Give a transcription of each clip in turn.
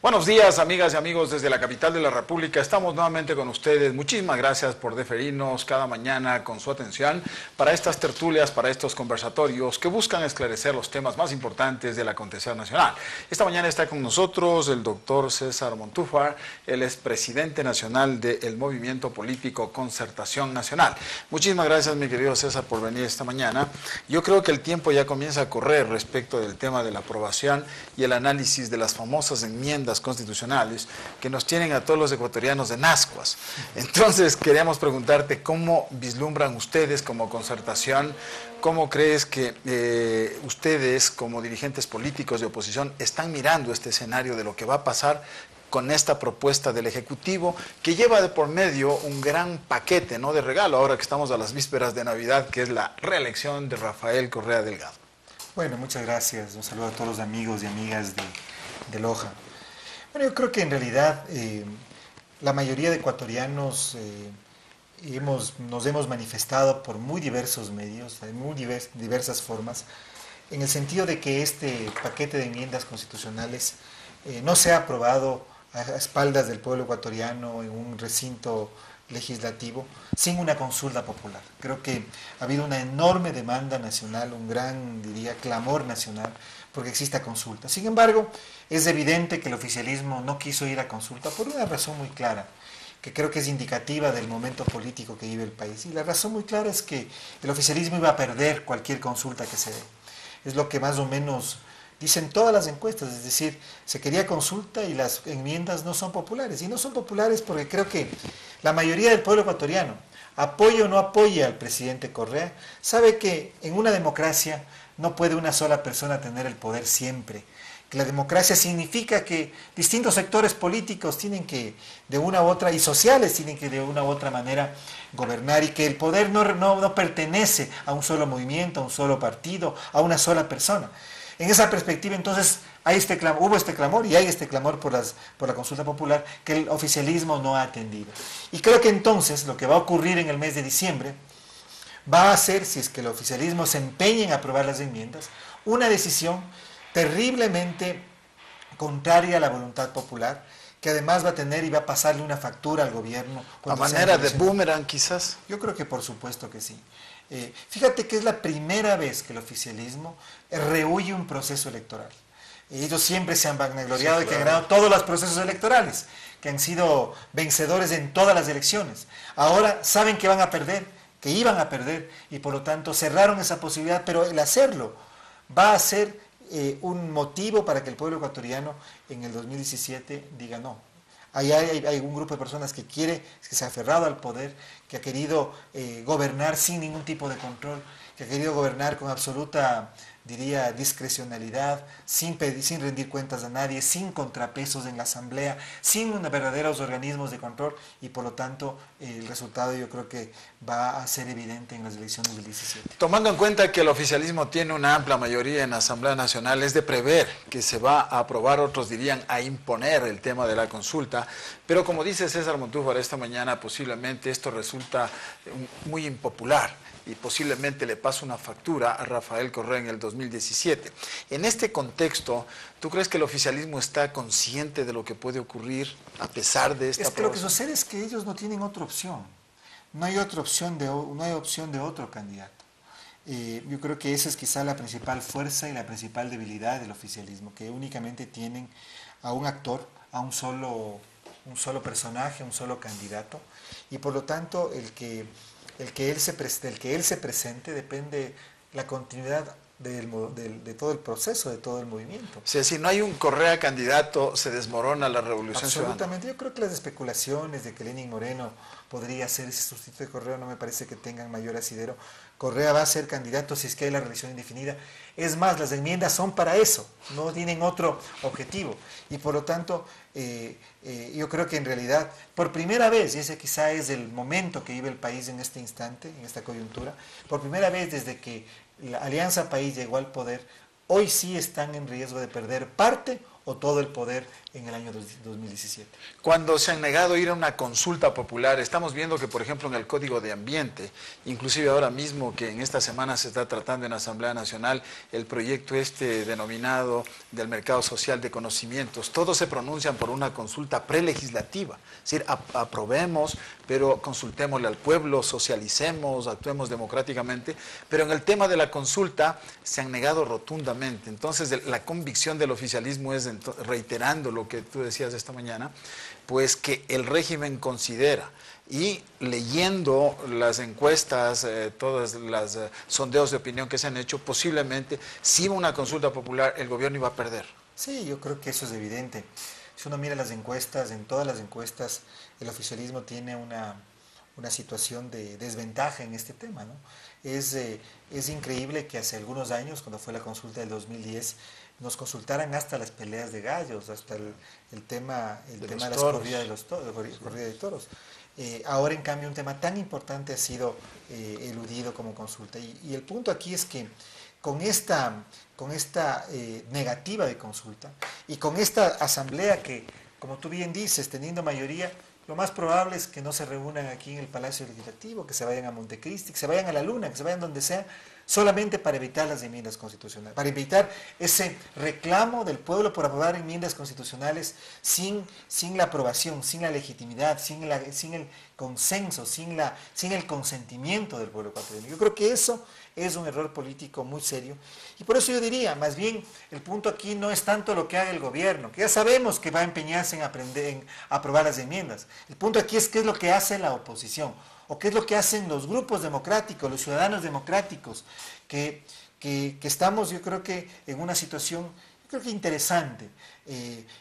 Buenos días, amigas y amigos desde la capital de la República. Estamos nuevamente con ustedes. Muchísimas gracias por deferirnos cada mañana con su atención para estas tertulias, para estos conversatorios que buscan esclarecer los temas más importantes del acontecer nacional. Esta mañana está con nosotros el doctor César Montúfar. Él es presidente nacional del Movimiento Político Concertación Nacional. Muchísimas gracias, mi querido César, por venir esta mañana. Yo creo que el tiempo ya comienza a correr respecto del tema de la aprobación y el análisis de las famosas enmiendas constitucionales que nos tienen a todos los ecuatorianos en ascuas. Entonces, queríamos preguntarte cómo vislumbran ustedes como concertación, cómo crees que ustedes como dirigentes políticos de oposición están mirando este escenario de lo que va a pasar con esta propuesta del Ejecutivo, que lleva de por medio un gran paquete, ¿no?, de regalo, ahora que estamos a las vísperas de Navidad, que es la reelección de Rafael Correa Delgado. Bueno, muchas gracias. Un saludo a todos los amigos y amigas de Loja. Bueno, yo creo que en realidad la mayoría de ecuatorianos nos hemos manifestado por muy diversos medios, de muy diversas formas, en el sentido de que este paquete de enmiendas constitucionales no sea aprobado a espaldas del pueblo ecuatoriano en un recinto legislativo sin una consulta popular. Creo que ha habido una enorme demanda nacional, un gran, diría, clamor nacional porque exista consulta. Sin embargo, es evidente que el oficialismo no quiso ir a consulta por una razón muy clara, que creo que es indicativa del momento político que vive el país. Y la razón muy clara es que el oficialismo iba a perder cualquier consulta que se dé. Es lo que más o menos dicen todas las encuestas, es decir, se quería consulta y las enmiendas no son populares. Y no son populares porque creo que la mayoría del pueblo ecuatoriano, apoye o no apoye al presidente Correa, sabe que en una democracia no puede una sola persona tener el poder siempre. Que la democracia significa que distintos sectores políticos tienen que, de una u otra, y sociales tienen que de una u otra manera gobernar, y que el poder no pertenece a un solo movimiento, a un solo partido, a una sola persona. En esa perspectiva, entonces, hubo este clamor y hay este clamor por la consulta popular que el oficialismo no ha atendido. Y creo que entonces lo que va a ocurrir en el mes de diciembre va a ser, si es que el oficialismo se empeña en aprobar las enmiendas, una decisión terriblemente contraria a la voluntad popular, que además va a tener y va a pasarle una factura al gobierno. A manera de boomerang, quizás. Yo creo que por supuesto que sí. Fíjate que es la primera vez que el oficialismo rehúye un proceso electoral. Ellos siempre se han vanagloriado de que han ganado todos los procesos electorales, que han sido vencedores en todas las elecciones. Ahora saben que van a perder, que iban a perder, y por lo tanto cerraron esa posibilidad, pero el hacerlo va a ser un motivo para que el pueblo ecuatoriano en el 2017 diga no. Hay un grupo de personas que se ha aferrado al poder, que ha querido gobernar sin ningún tipo de control, que ha querido gobernar con absoluta, diría, discrecionalidad, sin rendir cuentas a nadie, sin contrapesos en la asamblea, sin verdaderos organismos de control, y por lo tanto el resultado yo creo que va a ser evidente en las elecciones del 17. Tomando en cuenta que el oficialismo tiene una amplia mayoría en la Asamblea Nacional, es de prever que se va a aprobar, otros dirían a imponer el tema de la consulta, pero como dice César Montúfar esta mañana, posiblemente esto resulta muy impopular y posiblemente le pase una factura a Rafael Correa en el 2017. En este contexto, ¿tú crees que el oficialismo está consciente de lo que puede ocurrir a pesar de esta aprobación? Es que lo que sucede es que ellos no tienen otra opción. No hay opción de otro candidato. Yo creo que esa es quizá la principal fuerza y la principal debilidad del oficialismo, que únicamente tienen a un actor, a un solo personaje, un solo candidato, y por lo tanto el que él se presente depende la continuidad de todo el proceso, de todo el movimiento. O sea, si no hay un Correa candidato, se desmorona la revolución ciudadana. Absolutamente. Yo creo que las especulaciones de que Lenín Moreno podría ser ese sustituto de Correa no me parece que tengan mayor asidero. Correa va a ser candidato si es que hay la reelección indefinida. Es más, las enmiendas son para eso, no tienen otro objetivo. Y por lo tanto, yo creo que en realidad, por primera vez, y ese quizá es el momento que vive el país en este instante, en esta coyuntura, por primera vez desde que la Alianza País llegó al poder, hoy sí están en riesgo de perder parte o todo el poder en el año 2017. Cuando se han negado a ir a una consulta popular, estamos viendo que, por ejemplo, en el Código de Ambiente, inclusive ahora mismo que en esta semana se está tratando en la Asamblea Nacional el proyecto denominado del mercado social de conocimientos, todos se pronuncian por una consulta prelegislativa, es decir, aprobemos, pero consultémosle al pueblo, socialicemos, actuemos democráticamente, pero en el tema de la consulta se han negado rotundamente. Entonces, la convicción del oficialismo es, reiterando lo que tú decías esta mañana, pues que el régimen considera, y leyendo las encuestas, todas las sondeos de opinión que se han hecho, posiblemente si iba una consulta popular el gobierno iba a perder. Sí, yo creo que eso es evidente. Si uno mira las encuestas, en todas las encuestas el oficialismo tiene una situación de desventaja en este tema, ¿no? Es increíble que hace algunos años, cuando fue la consulta del 2010, nos consultaran hasta las peleas de gallos, hasta el tema de las corridas de toros. Ahora, en cambio, un tema tan importante ha sido eludido como consulta. Y el punto aquí es que con esta negativa de consulta y con esta asamblea que, como tú bien dices, teniendo mayoría, lo más probable es que no se reúnan aquí en el Palacio Legislativo, que se vayan a Montecristi, que se vayan a la Luna, que se vayan donde sea, solamente para evitar las enmiendas constitucionales, para evitar ese reclamo del pueblo por aprobar enmiendas constitucionales sin la aprobación, sin la legitimidad, sin el consenso, sin el consentimiento del pueblo ecuatoriano. Yo creo que eso es un error político muy serio, y por eso yo diría, más bien, el punto aquí no es tanto lo que haga el gobierno, que ya sabemos que va a empeñarse en aprobar las enmiendas. El punto aquí es qué es lo que hace la oposición, o qué es lo que hacen los grupos democráticos, los ciudadanos democráticos, que estamos, yo creo que, en una situación, yo creo que interesante,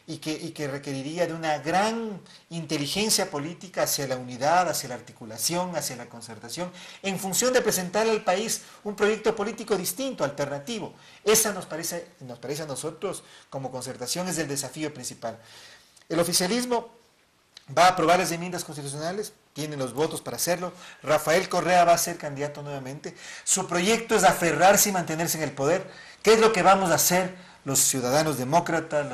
y que requeriría de una gran inteligencia política hacia la unidad, hacia la articulación, hacia la concertación, en función de presentarle al país un proyecto político distinto, alternativo. Esa nos parece a nosotros, como concertación, es el desafío principal. El oficialismo va a aprobar las enmiendas constitucionales, tiene los votos para hacerlo. Rafael Correa va a ser candidato nuevamente. Su proyecto es aferrarse y mantenerse en el poder. ¿Qué es lo que vamos a hacer los ciudadanos demócratas,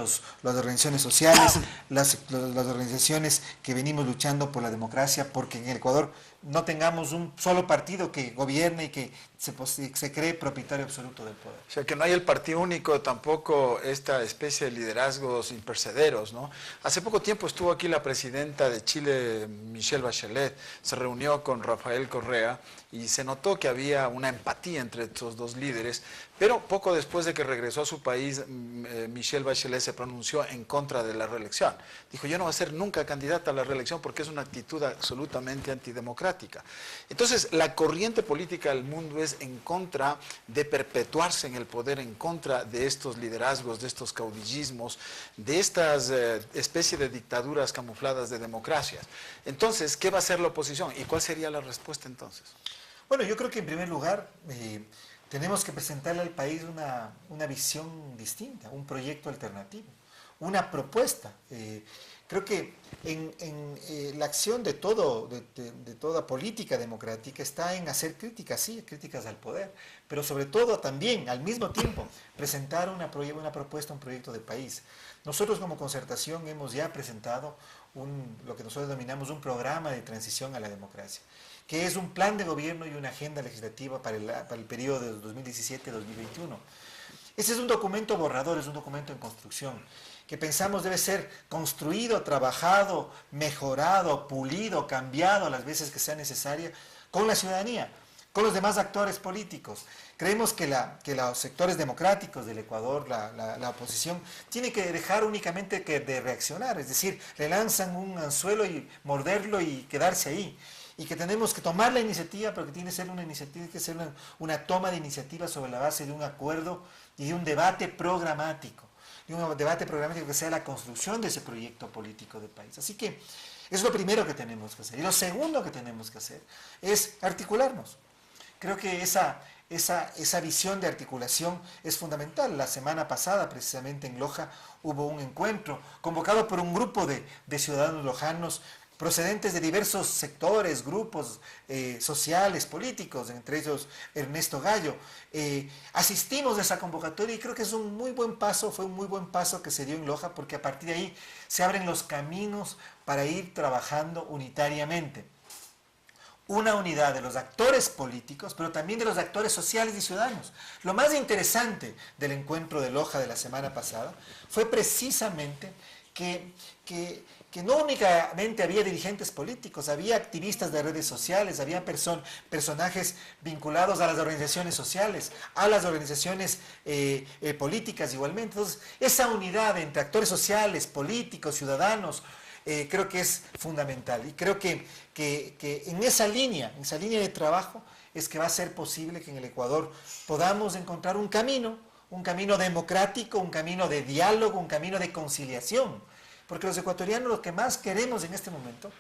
las organizaciones sociales, las organizaciones que venimos luchando por la democracia, porque en el Ecuador no tengamos un solo partido que gobierne y que se cree propietario absoluto del poder? O sea, que no hay el partido único, tampoco esta especie de liderazgos impercederos, ¿no? Hace poco tiempo estuvo aquí la presidenta de Chile, Michelle Bachelet, se reunió con Rafael Correa y se notó que había una empatía entre estos dos líderes, pero poco después de que regresó a su país, Michelle Bachelet se pronunció en contra de la reelección. Dijo, yo no voy a ser nunca candidata a la reelección porque es una actitud absolutamente antidemocrática. Entonces, la corriente política del mundo es en contra de perpetuarse en el poder, en contra de estos liderazgos, de estos caudillismos, de estas especie de dictaduras camufladas de democracias. Entonces, ¿qué va a hacer la oposición? ¿Y cuál sería la respuesta entonces? Bueno, yo creo que en primer lugar tenemos que presentarle al país una visión distinta, un proyecto alternativo, una propuesta. Creo que en la acción de toda política democrática está en hacer críticas, sí, críticas al poder, pero sobre todo también, al mismo tiempo, presentar una propuesta, un proyecto de país. Nosotros como Concertación hemos ya presentado lo que nosotros denominamos un programa de transición a la democracia, que es un plan de gobierno y una agenda legislativa para el periodo de 2017-2021. Ese es un documento borrador, es un documento en construcción, que pensamos debe ser construido, trabajado, mejorado, pulido, cambiado las veces que sea necesaria con la ciudadanía, con los demás actores políticos. Creemos que los sectores democráticos del Ecuador, la oposición, tiene que dejar únicamente de reaccionar, es decir, le lanzan un anzuelo y morderlo y quedarse ahí. Y que tenemos que tomar la iniciativa, pero que tiene que ser una toma de iniciativa sobre la base de un acuerdo y de un debate programático. Y un debate programático que sea la construcción de ese proyecto político de país. Así que eso es lo primero que tenemos que hacer. Y lo segundo que tenemos que hacer es articularnos. Creo que esa visión de articulación es fundamental. La semana pasada, precisamente en Loja, hubo un encuentro convocado por un grupo de ciudadanos lojanos procedentes de diversos sectores, grupos sociales, políticos, entre ellos Ernesto Gallo. Asistimos a esa convocatoria y creo que es un muy buen paso, fue un muy buen paso que se dio en Loja, porque a partir de ahí se abren los caminos para ir trabajando unitariamente. Una unidad de los actores políticos, pero también de los actores sociales y ciudadanos. Lo más interesante del encuentro de Loja de la semana pasada fue precisamente que no únicamente había dirigentes políticos, había activistas de redes sociales, había personajes vinculados a las organizaciones sociales, a las organizaciones políticas igualmente. Entonces, esa unidad entre actores sociales, políticos, ciudadanos, creo que es fundamental. Y creo que en esa línea de trabajo, es que va a ser posible que en el Ecuador podamos encontrar un camino democrático, un camino de diálogo, un camino de conciliación. Porque los ecuatorianos lo que más queremos en este momento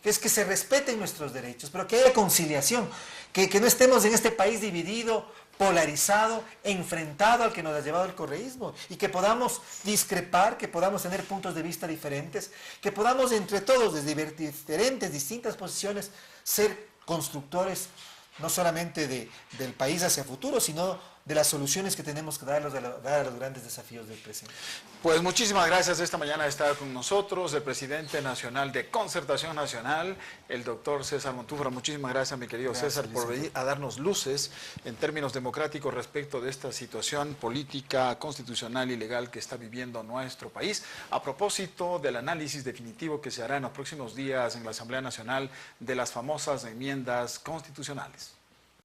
es que se respeten nuestros derechos, pero que haya conciliación, que no estemos en este país dividido, polarizado, enfrentado al que nos ha llevado el correísmo, y que podamos discrepar, que podamos tener puntos de vista diferentes, que podamos entre todos, desde diferentes, distintas posiciones, ser constructores no solamente del país hacia futuro, sino de las soluciones que tenemos que dar a los grandes desafíos del presente. Pues muchísimas gracias. Esta mañana está con nosotros el presidente nacional de Concertación Nacional, el doctor César Montúfar. Muchísimas gracias, mi querido César, por venir a darnos luces en términos democráticos respecto de esta situación política, constitucional y legal que está viviendo nuestro país. A propósito del análisis definitivo que se hará en los próximos días en la Asamblea Nacional de las famosas enmiendas constitucionales.